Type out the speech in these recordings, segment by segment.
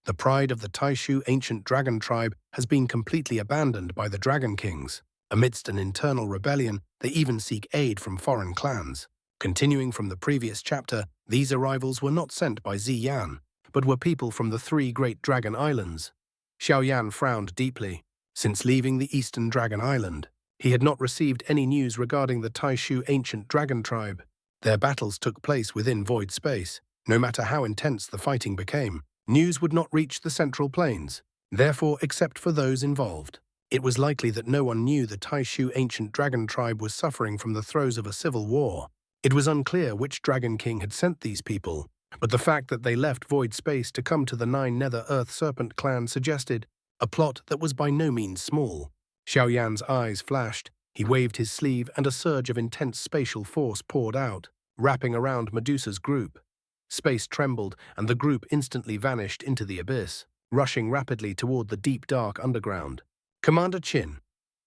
The pride of the Taishu ancient dragon tribe has been completely abandoned by the Dragon Kings. Amidst an internal rebellion, they even seek aid from foreign clans. Continuing from the previous chapter, these arrivals were not sent by Ziyan, but were people from the three great dragon islands. Xiaoyan frowned deeply. Since leaving the eastern dragon island, he had not received any news regarding the Taishu ancient dragon tribe. Their battles took place within void space. No matter how intense the fighting became, news would not reach the central plains, therefore except for those involved. It was likely that no one knew the Taishu ancient dragon tribe was suffering from the throes of a civil war. It was unclear which Dragon King had sent these people, but the fact that they left void space to come to the Nine Nether Earth Serpent clan suggested a plot that was by no means small. Xiaoyan's eyes flashed, he waved his sleeve and a surge of intense spatial force poured out, wrapping around Medusa's group. Space trembled and the group instantly vanished into the abyss, rushing rapidly toward the deep dark underground. Commander Qin,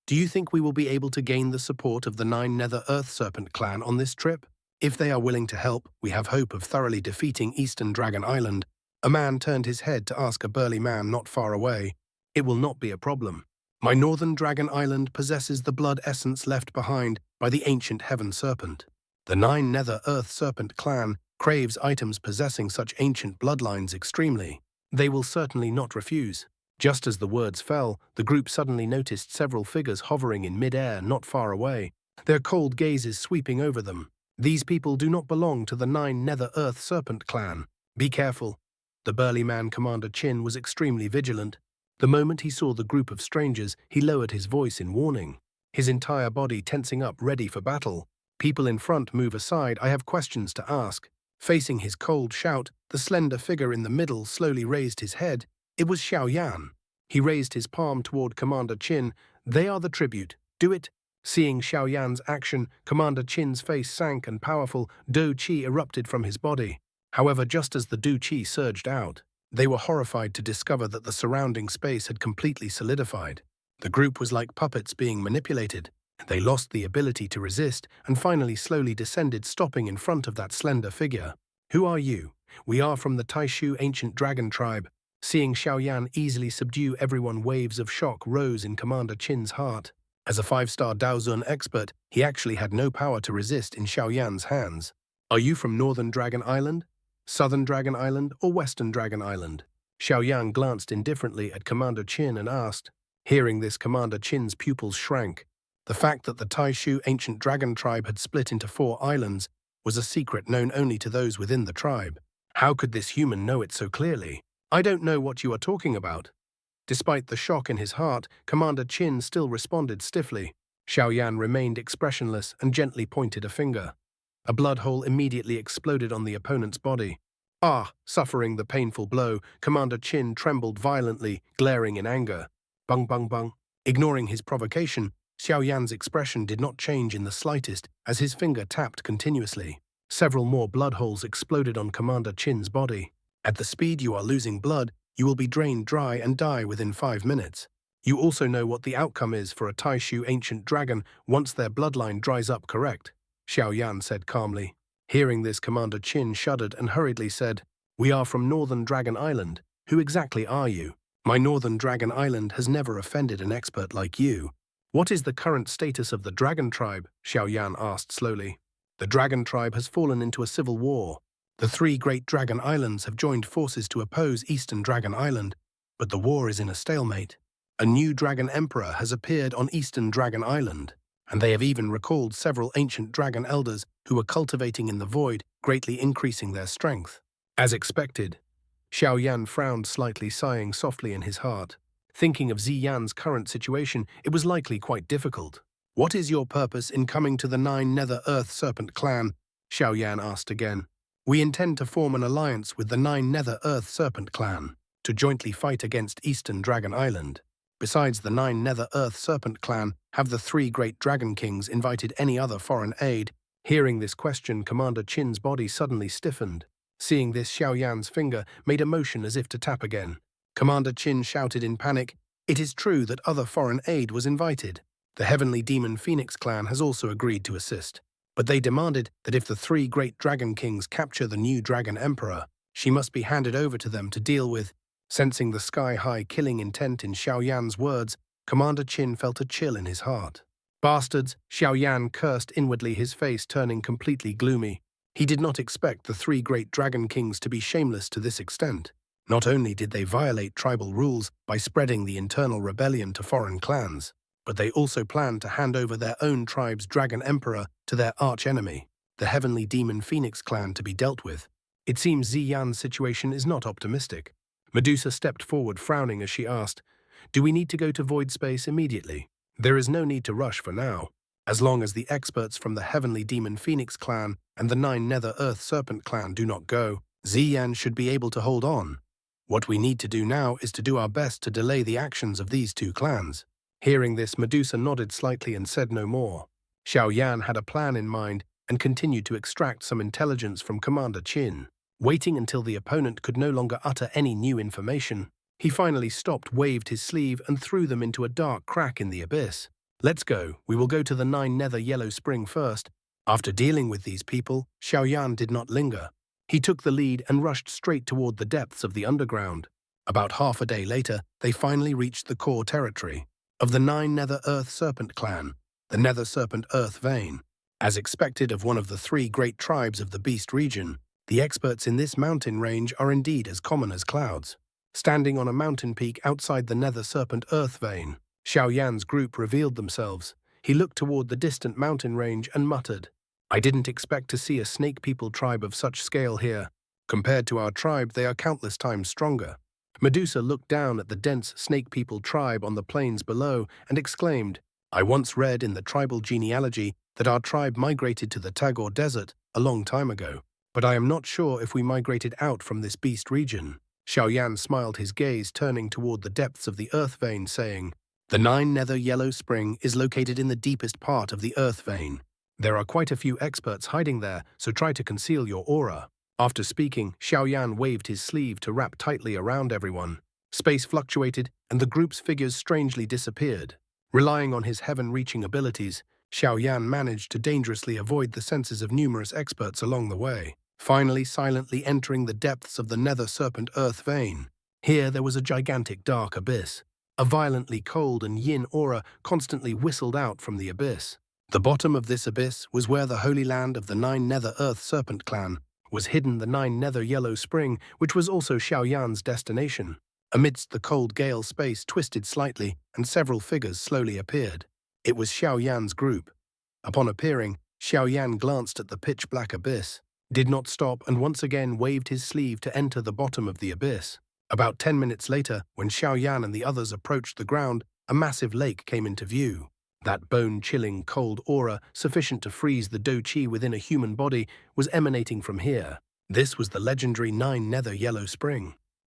do you think we will be able to gain the support of the Nine Nether Earth Serpent clan on this trip? If they are willing to help, we have hope of thoroughly defeating Eastern Dragon Island. A man turned his head to ask a burly man not far away. It will not be a problem. My Northern Dragon Island possesses the blood essence left behind by the ancient Heaven Serpent. The Nine Nether Earth Serpent clan craves items possessing such ancient bloodlines extremely. They will certainly not refuse. Just as the words fell, the group suddenly noticed several figures hovering in mid-air not far away, their cold gazes sweeping over them. These people do not belong to the Nine Nether Earth Serpent clan. Be careful. The burly man, Commander Qin, was extremely vigilant. The moment he saw the group of strangers, he lowered his voice in warning, his entire body tensing up ready for battle. People in front, move aside, I have questions to ask. Facing his cold shout, the slender figure in the middle slowly raised his head. It was Xiaoyan. He raised his palm toward Commander Qin. They are the tribute. Do it. Seeing Xiaoyan's action, Commander Qin's face sank and powerful Do Qi erupted from his body. However, just as the Do Qi surged out, they were horrified to discover that the surrounding space had completely solidified. The group was like puppets being manipulated. They lost the ability to resist and finally slowly descended, stopping in front of that slender figure. Who are you? We are from the Taishu ancient dragon tribe. Seeing Xiaoyan easily subdue everyone, waves of shock rose in Commander Qin's heart. As a 5-star Daozun expert, he actually had no power to resist in Xiaoyan's hands. Are you from Northern Dragon Island, Southern Dragon Island, or Western Dragon Island? Xiaoyan glanced indifferently at Commander Qin and asked. Hearing this, Commander Qin's pupils shrank. The fact that the Taishu ancient dragon tribe had split into 4 islands was a secret known only to those within the tribe. How could this human know it so clearly? I don't know what you are talking about. Despite the shock in his heart, Commander Qin still responded stiffly. Xiaoyan remained expressionless and gently pointed a finger. A blood hole immediately exploded on the opponent's body. Suffering the painful blow, Commander Qin trembled violently, glaring in anger. Bung bung bung. Ignoring his provocation, Xiaoyan's expression did not change in the slightest as his finger tapped continuously. Several more blood holes exploded on Commander Qin's body. At the speed you are losing blood, you will be drained dry and die within 5 minutes. You also know what the outcome is for a Taishu ancient dragon once their bloodline dries up, correct? Xiaoyan said calmly. Hearing this, Commander Qin shuddered and hurriedly said, We are from Northern Dragon Island. Who exactly are you? My Northern Dragon Island has never offended an expert like you. What is the current status of the Dragon Tribe? Xiaoyan asked slowly. The Dragon Tribe has fallen into a civil war. The 3 great Dragon Islands have joined forces to oppose Eastern Dragon Island, but the war is in a stalemate. A new Dragon Emperor has appeared on Eastern Dragon Island, and they have even recalled several ancient dragon elders who were cultivating in the void, greatly increasing their strength. As expected, Xiaoyan frowned slightly, sighing softly in his heart. Thinking of Ziyan's current situation, it was likely quite difficult. What is your purpose in coming to the Nine Nether Earth Serpent clan? Xiaoyan asked again. We intend to form an alliance with the Nine Nether Earth Serpent clan to jointly fight against Eastern Dragon Island. Besides the Nine Nether Earth Serpent clan, have the 3 great Dragon Kings invited any other foreign aid? Hearing this question, Commander Qin's body suddenly stiffened. Seeing this, Xiaoyan's finger made a motion as if to tap again. Commander Qin shouted in panic, It is true that other foreign aid was invited. The Heavenly Demon Phoenix clan has also agreed to assist. But they demanded that if the 3 great Dragon Kings capture the new Dragon Emperor, she must be handed over to them to deal with. Sensing the sky-high killing intent in Xiaoyan's words, Commander Qin felt a chill in his heart. Bastards, Xiaoyan cursed inwardly, his face turning completely gloomy. He did not expect the three great dragon kings to be shameless to this extent. Not only did they violate tribal rules by spreading the internal rebellion to foreign clans, but they also planned to hand over their own tribe's dragon emperor to their archenemy, the heavenly demon Phoenix clan, to be dealt with. It seems Ziyan's situation is not optimistic. Medusa stepped forward, frowning as she asked, "Do we need to go to Void Space immediately?" "There is no need to rush for now. As long as the experts from the heavenly demon Phoenix clan and the 9 Nether Earth Serpent clan do not go, Ziyan should be able to hold on. What we need to do now is to do our best to delay the actions of these two clans." Hearing this, Medusa nodded slightly and said no more. Xiaoyan had a plan in mind and continued to extract some intelligence from Commander Qin. Waiting until the opponent could no longer utter any new information, he finally stopped, waved his sleeve, and threw them into a dark crack in the abyss. "Let's go. We will go to the 9 Nether Yellow Spring first." After dealing with these people, Xiaoyan did not linger. He took the lead and rushed straight toward the depths of the underground. About half a day later, they finally reached the core territory of the 9 Nether Earth Serpent clan, the Nether Serpent Earth Vein. As expected of one of the three great tribes of the Beast region, the experts in this mountain range are indeed as common as clouds. Standing on a mountain peak outside the Nether Serpent Earth Vein, Xiaoyan's group revealed themselves. He looked toward the distant mountain range and muttered, "I didn't expect to see a snake people tribe of such scale here. Compared to our tribe, they are countless times stronger." Medusa looked down at the dense snake people tribe on the plains below and exclaimed, "I once read in the tribal genealogy that our tribe migrated to the Tagore Desert a long time ago, but I am not sure if we migrated out from this beast region." Xiaoyan smiled, his gaze turning toward the depths of the Earth Vein, saying, "The 9 Nether Yellow Spring is located in the deepest part of the Earth Vein. There are quite a few experts hiding there, so try to conceal your aura." After speaking, Xiaoyan waved his sleeve to wrap tightly around everyone. Space fluctuated, and the group's figures strangely disappeared. Relying on his heaven-reaching abilities, Xiaoyan managed to dangerously avoid the senses of numerous experts along the way, finally silently entering the depths of the Nether Serpent Earth Vein. Here there was a gigantic dark abyss. A violently cold and yin aura constantly whistled out from the abyss. The bottom of this abyss was where the holy land of the 9 Nether Earth Serpent clan was hidden, the 9 Nether Yellow Spring, which was also Xiaoyan's destination. Amidst the cold gale, space twisted slightly, and several figures slowly appeared. It was Xiaoyan's group. Upon appearing, Xiaoyan glanced at the pitch-black abyss, did not stop, and once again waved his sleeve to enter the bottom of the abyss. About 10 minutes later, when Xiaoyan and the others approached the ground, a massive lake came into view. That bone-chilling cold aura, sufficient to freeze the do-chi within a human body, was emanating from here. This was the legendary 9 Nether Yellow Spring.